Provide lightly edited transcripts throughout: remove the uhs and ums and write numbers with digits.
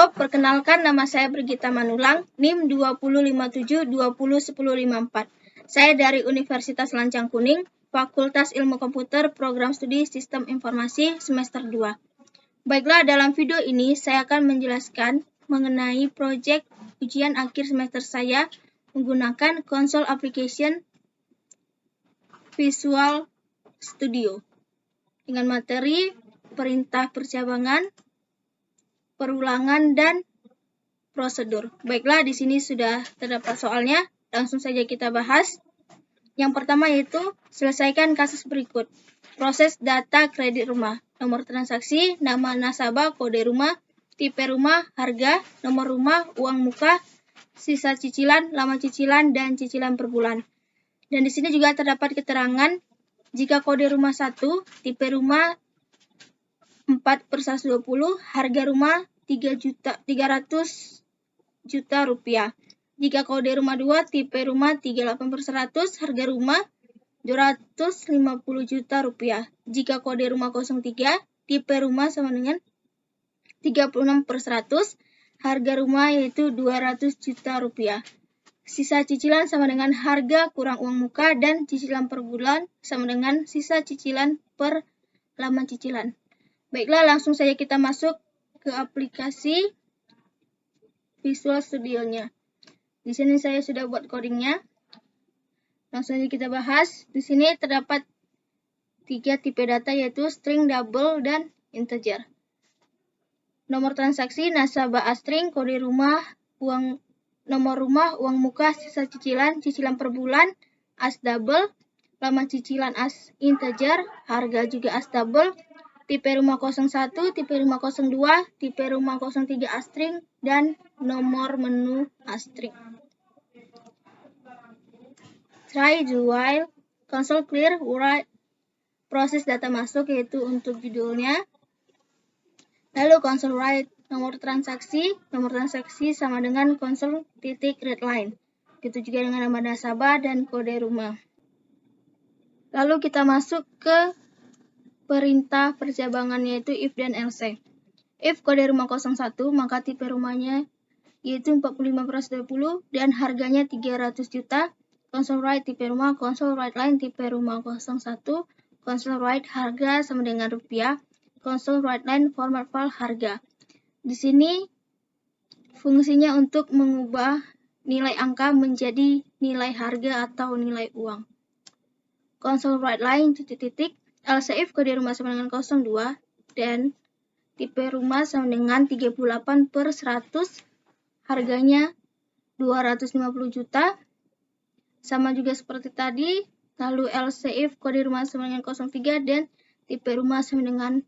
Halo, perkenalkan nama saya Brigita Manulang, NIM 2057201054. Saya dari Universitas Lancang Kuning, Fakultas Ilmu Komputer, Program Studi Sistem Informasi semester 2. Baiklah, dalam video ini saya akan menjelaskan mengenai proyek ujian akhir semester saya menggunakan konsol application Visual Studio dengan materi perintah percabangan, perulangan, dan prosedur. Baiklah, di sini sudah terdapat soalnya. Langsung saja kita bahas. Yang pertama yaitu selesaikan kasus berikut. Proses data kredit rumah. Nomor transaksi, nama nasabah, kode rumah, tipe rumah, harga, nomor rumah, uang muka, sisa cicilan, lama cicilan, dan cicilan per bulan. Dan di sini juga terdapat keterangan jika kode rumah 1, tipe rumah 4/120, harga rumah 300 juta rupiah. Jika kode rumah 2, tipe rumah 38/100, harga rumah 250 juta rupiah. Jika kode rumah 03, tipe rumah sama dengan 36/100, harga rumah yaitu 200 juta rupiah. Sisa cicilan sama dengan harga kurang uang muka, dan cicilan per bulan sama dengan sisa cicilan per lama cicilan. Baiklah, langsung saja kita masuk ke aplikasi Visual Studio-nya. Di sini saya sudah buat codingnya. Langsung saja kita bahas. Di sini terdapat 3 tipe data yaitu string, double, dan integer. Nomor transaksi nasabah string, kode rumah, nomor rumah, uang muka, sisa cicilan, cicilan per bulan, as double, lama cicilan as integer, harga juga as double, tipe rumah 01, tipe rumah 02, tipe rumah 03 astring, dan nomor menu astring. Try do while, console clear, write, proses data masuk yaitu untuk judulnya. Lalu console write, nomor transaksi sama dengan console titik readline. Begitu juga dengan nama nasabah dan kode rumah. Lalu kita masuk ke perintah percabangan yaitu if dan else. If kode rumah 01, maka tipe rumahnya yaitu 45/120 dan harganya 300 juta. Console write tipe rumah, console write line tipe rumah 01, console write harga sama dengan rupiah, console write line format file harga. Di sini fungsinya untuk mengubah nilai angka menjadi nilai harga atau nilai uang. Console write line titik-titik, else if kode rumah sama dengan 02 dan tipe rumah sama dengan 38/100, harganya 250 juta. Sama juga seperti tadi. Lalu else if kode rumah sama dengan 03 dan tipe rumah sama dengan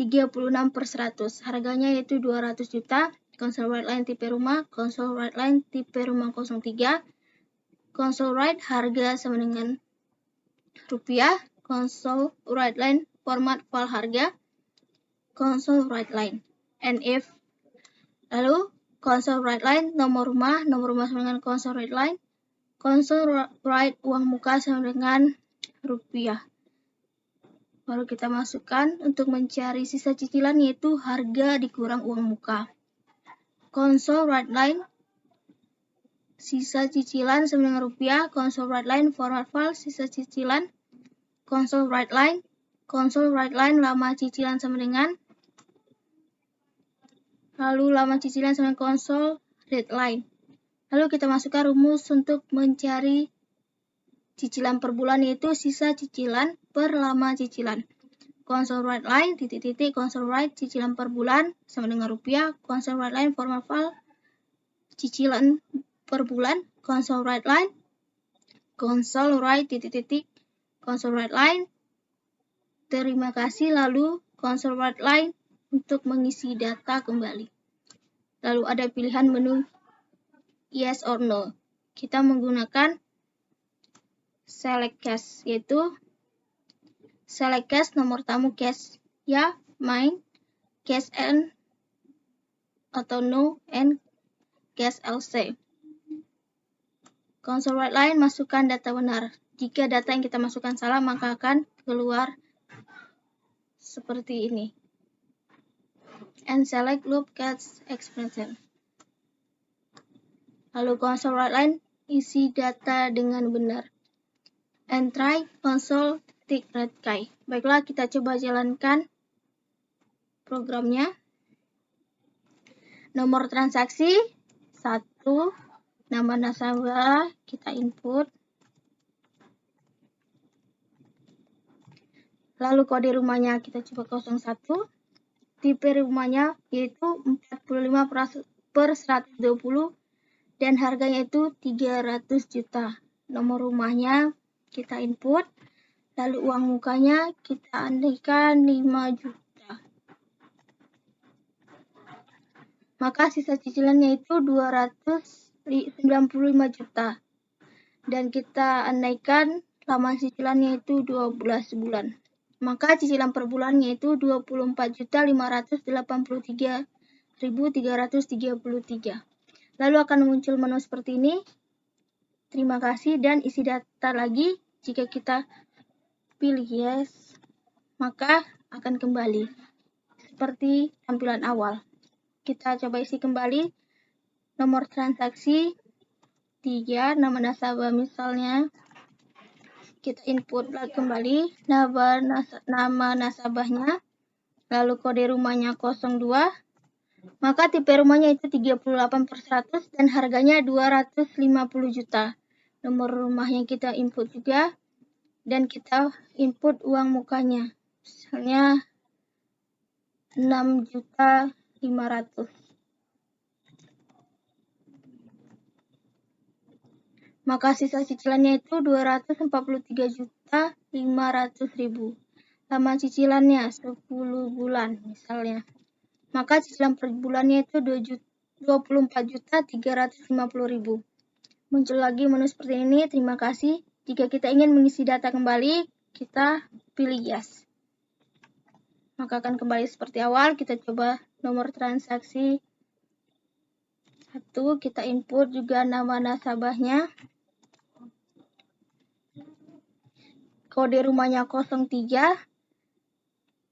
36/100, harganya yaitu 200 juta. Console write line tipe rumah, console write line tipe rumah 03, console write harga sama dengan rupiah, console write line format file harga, console write line, and if. Lalu console write line nomor rumah sama dengan console write line, console write uang muka sama dengan rupiah. Baru kita masukkan untuk mencari sisa cicilan yaitu harga dikurang uang muka. Console write line sisa cicilan sama dengan rupiah, console write line format file sisa cicilan, console write line lama cicilan sama dengan, lalu lama cicilan sama dengan console read line. Lalu kita masukkan rumus untuk mencari cicilan per bulan yaitu sisa cicilan per lama cicilan. Console write line titik-titik console write cicilan per bulan sama dengan rupiah, console write line format file cicilan per bulan, console write line console write titik-titik console write line terima kasih, lalu console write line untuk mengisi data kembali. Lalu ada pilihan menu yes or no. Kita menggunakan select case yaitu select case nomor tamu case ya, main, case and atau no, and case else. Console write line masukkan data benar. Jika data yang kita masukkan salah maka akan keluar seperti ini. and select loop catch expression. Lalu console write line, isi data dengan benar. And try console tick red key. Baiklah, kita coba jalankan programnya. Nomor transaksi 1, nama nasabah kita input. Lalu kode rumahnya kita coba 01. Tipe rumahnya yaitu 45/120 dan harganya itu 300 juta. Nomor rumahnya kita input. Lalu uang mukanya kita andaikan 5 juta. Maka sisa cicilannya itu 295 juta. Dan kita andaikan lama cicilannya itu 12 bulan. Maka cicilan per bulannya itu 24.583.333. Lalu akan muncul menu seperti ini. Terima kasih dan isi data lagi. Jika kita pilih yes, maka akan kembali seperti tampilan awal. Kita coba isi kembali. Nomor transaksi 3, nama nasabah misalnya. Kita input kembali nama nasabahnya, lalu kode rumahnya 02, maka tipe rumahnya itu 38/100 dan harganya 250 juta. Nomor rumahnya kita input juga, dan kita input uang mukanya, misalnya 6.500.000. Maka sisa cicilannya itu 243.500.000. Lama cicilannya 10 bulan misalnya. Maka cicilan per bulannya itu 24.350.000. Muncul lagi menu seperti ini. Terima kasih. Jika kita ingin mengisi data kembali, kita pilih yes. Maka akan kembali seperti awal. Kita coba nomor transaksi 1. Kita input juga nama nasabahnya. Kode rumahnya 03,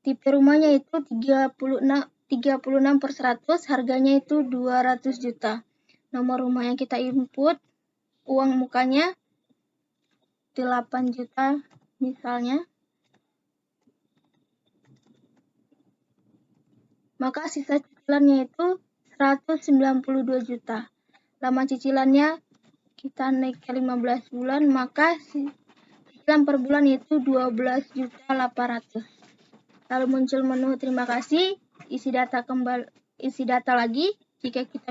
tipe rumahnya itu 36/100, harganya itu 200 juta. Nomor rumah yang kita input, uang mukanya 8 juta misalnya. Maka sisa cicilannya itu 192 juta. Lama cicilannya kita naik ke 15 bulan, maka cicilan per bulan itu 12.800.000. Lalu muncul menu terima kasih, isi data lagi. Jika kita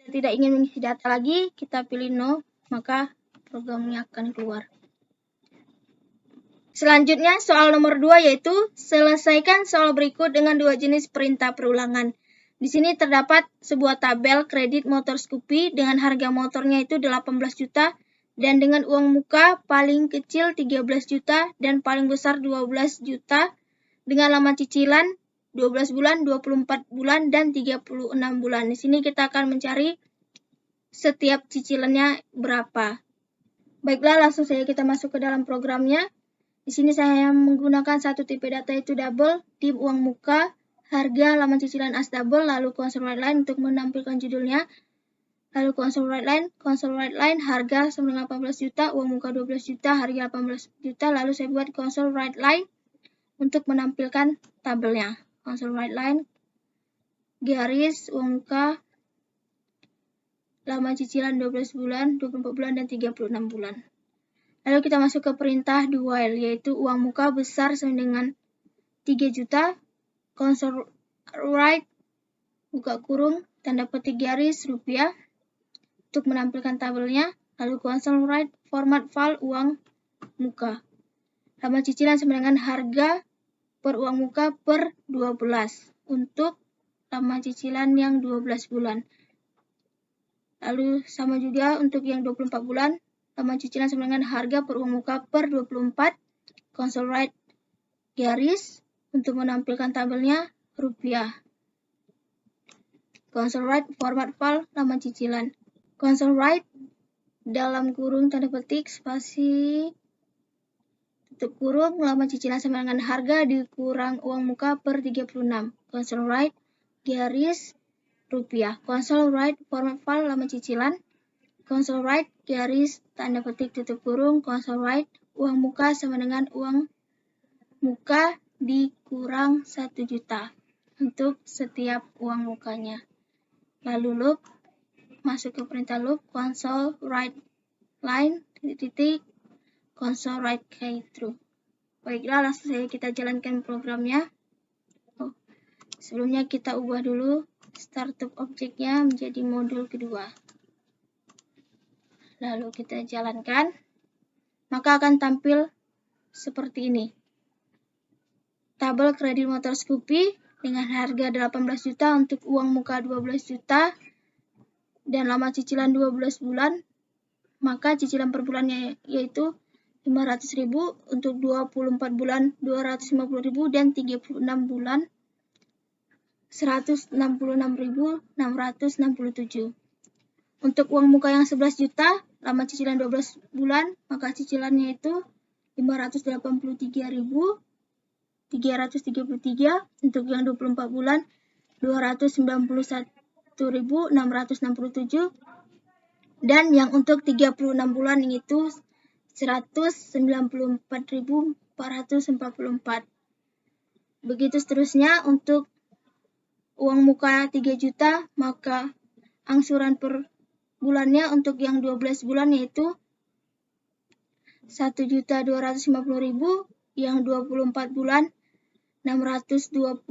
tidak ingin mengisi data lagi, kita pilih no, maka programnya akan keluar. Selanjutnya soal nomor 2 yaitu selesaikan soal berikut dengan 2 jenis perintah perulangan. Di sini terdapat sebuah tabel kredit motor Scoopy dengan harga motornya itu 18 juta dan dengan uang muka paling kecil 13 juta dan paling besar 12 juta dengan lama cicilan 12 bulan, 24 bulan, dan 36 bulan. Di sini kita akan mencari setiap cicilannya berapa. Baiklah, langsung saja kita masuk ke dalam programnya. Di sini saya menggunakan satu tipe data itu double, tip uang muka, harga, lama cicilan as double, lalu console write line untuk menampilkan judulnya. Lalu console write line, harga sama dengan 18 juta, uang muka 12 juta, harga 18 juta, lalu saya buat console write line untuk menampilkan tabelnya. Console write line, garis, uang muka, lama cicilan 12 bulan, 24 bulan, dan 36 bulan. Lalu kita masuk ke perintah do while, yaitu uang muka besar sama dengan 3 juta, console write, buka kurung, tanda petik garis, rupiah, untuk menampilkan tabelnya, lalu console write format file uang muka. Lama cicilan sama dengan harga per uang muka per 12 untuk lama cicilan yang 12 bulan. Lalu sama juga untuk yang 24 bulan, lama cicilan sama dengan harga per uang muka per 24, console write garis, untuk menampilkan tabelnya rupiah. Console write format file lama cicilan. Console write dalam kurung tanda petik spasi tutup kurung lama cicilan sama dengan harga dikurang uang muka per 36. console right garis rupiah, console right format file lama cicilan, console right garis tanda petik tutup kurung, console right uang muka sama dengan uang muka dikurang 1 juta untuk setiap uang mukanya. Lalu loop, masuk ke perintah loop, console right line titik console right key true. Baiklah, langsung saja kita jalankan programnya. Sebelumnya kita ubah dulu startup objeknya menjadi modul kedua. Lalu kita jalankan, maka akan tampil seperti ini. Tabel kredit motor Scoopy dengan harga 18 juta untuk uang muka 12 juta dan lama cicilan 12 bulan, maka cicilan per bulannya yaitu 500.000, untuk 24 bulan 250.000 dan 36 bulan 166.667. Untuk uang muka yang 11 juta, lama cicilan 12 bulan, maka cicilannya itu 583.333, untuk yang 24 bulan 291.667, dan yang untuk 36 bulan itu 194.444. Begitu seterusnya. Untuk uang muka 3 juta, maka angsuran per bulannya untuk yang 12 bulan yaitu 1.250.000, yang 24 bulan 625.000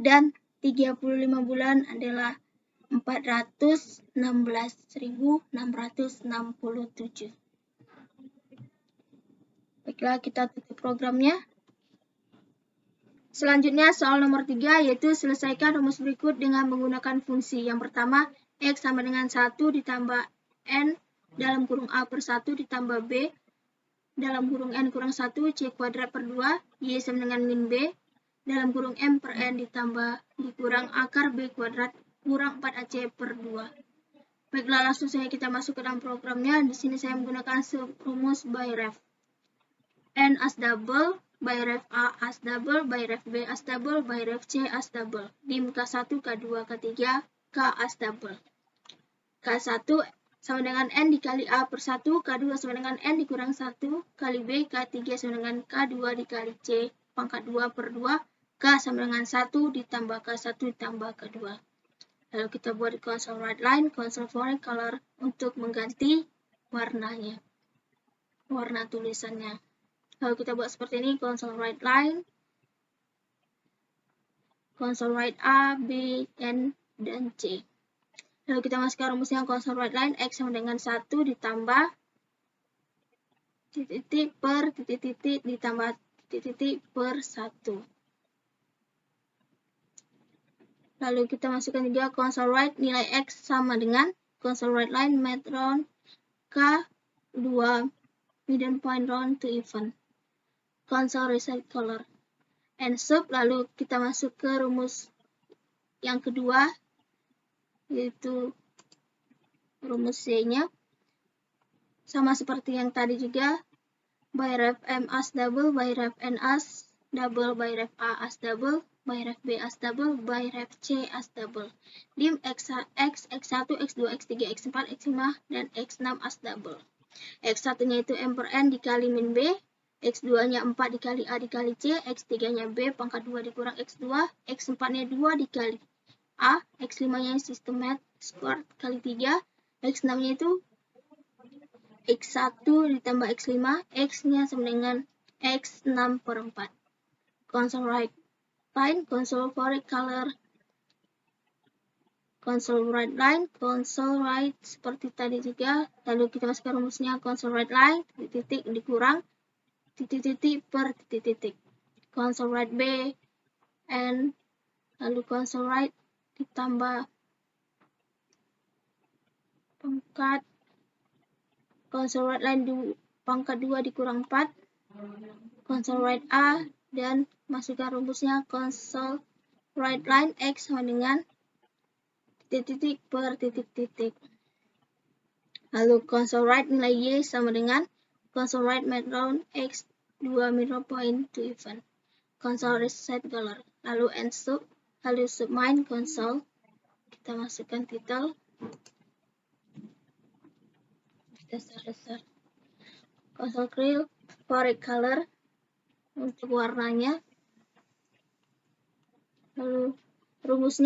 dan 35 bulan adalah 416.667. Baiklah, kita tutup programnya. Selanjutnya soal nomor 3, yaitu selesaikan rumus berikut dengan menggunakan fungsi. Yang pertama, X sama dengan 1 ditambah N dalam kurung A per 1 ditambah B dalam kurung N kurang 1 C kuadrat per 2, Y sama dengan min B dalam kurung M per N ditambah dikurang akar B kuadrat kurang 4AC per 2. Baiklah, langsung saja kita masuk ke dalam programnya. Di sini saya menggunakan rumus by ref. N as double, by ref A as double, by ref B as double, by ref C as double. Dim K1, K2, K3, K as double. K1 sama dengan N dikali A per 1, K2 sama dengan N dikurang 1 kali B, K3 sama dengan K2 dikali C pangkat 2 per 2, K sama dengan 1 ditambah K1 ditambah K2. Lalu kita buat di console right line, console foreign color untuk mengganti warnanya, warna tulisannya. Lalu kita buat seperti ini, console right line, console right A, B, N, dan C. Lalu kita masukkan rumusnya console right line, X sama dengan 1 ditambah titik-titik per titik-titik ditambah titik-titik per 1. Lalu kita masukkan juga console right, nilai X sama dengan console right line, math round, K2, median point round to even. Console reset color and sub. Lalu kita masuk ke rumus yang kedua, yaitu rumus C-nya. Sama seperti yang tadi juga, by ref M as double, by ref N as double, by ref A as double, by ref B as double, by ref C as double. Dim X1, X2, X3, X4, X5, dan X6 as double. X1-nya itu M per N dikali min B, X2-nya 4 dikali A dikali C, X3-nya B pangkat 2 dikurang X2, X4-nya 2 dikali A, X5-nya sistem math square kali 3, X6-nya itu X1 ditambah X5, X-nya sama dengan X6 per 4. Console right line, console foreign color, console right line, console right seperti tadi juga. Lalu kita masukkan rumusnya console right line, titik dikurang titik-titik per titik-titik. Console right B, N, lalu console right ditambah pangkat console right line pangkat 2 dikurang 4, console right A, dan masukkan rumusnya console right line X sama dengan titik-titik per titik-titik. Lalu console right nilai Y sama dengan console right math round X 2 mirror point to even. Console reset color. lalu ensub, lalu submine console. Kita masukkan title. Dasar. Console clear favorite color untuk warnanya. Lalu rumus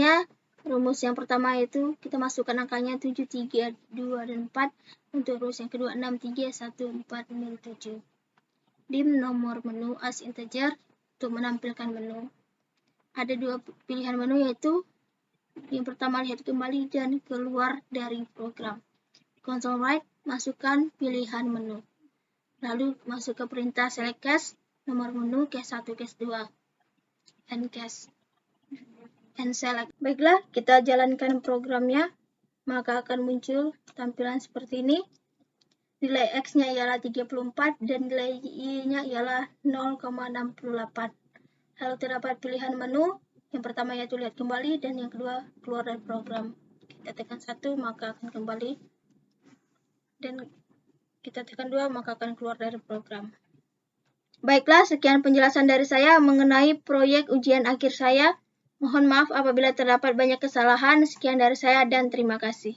yang pertama itu kita masukkan angkanya 7, 3, 2, dan 4. Untuk rumus yang kedua 6, 3, 1, 4, 7. Dim nomor menu as integer untuk menampilkan menu. Ada dua pilihan menu, yaitu yang pertama lihat kembali dan keluar dari program. Console write, masukkan pilihan menu. Lalu masuk ke perintah select cache, nomor menu cache 1, cache 2, and cache. And select. Baiklah, kita jalankan programnya, maka akan muncul tampilan seperti ini. Nilai X-nya ialah 34 dan nilai Y-nya ialah 0,68. Lalu terdapat pilihan menu, yang pertama yaitu lihat kembali dan yang kedua keluar dari program. Kita tekan 1 maka akan kembali dan kita tekan 2 maka akan keluar dari program. Baiklah, sekian penjelasan dari saya mengenai proyek ujian akhir saya. Mohon maaf apabila terdapat banyak kesalahan. Sekian dari saya dan terima kasih.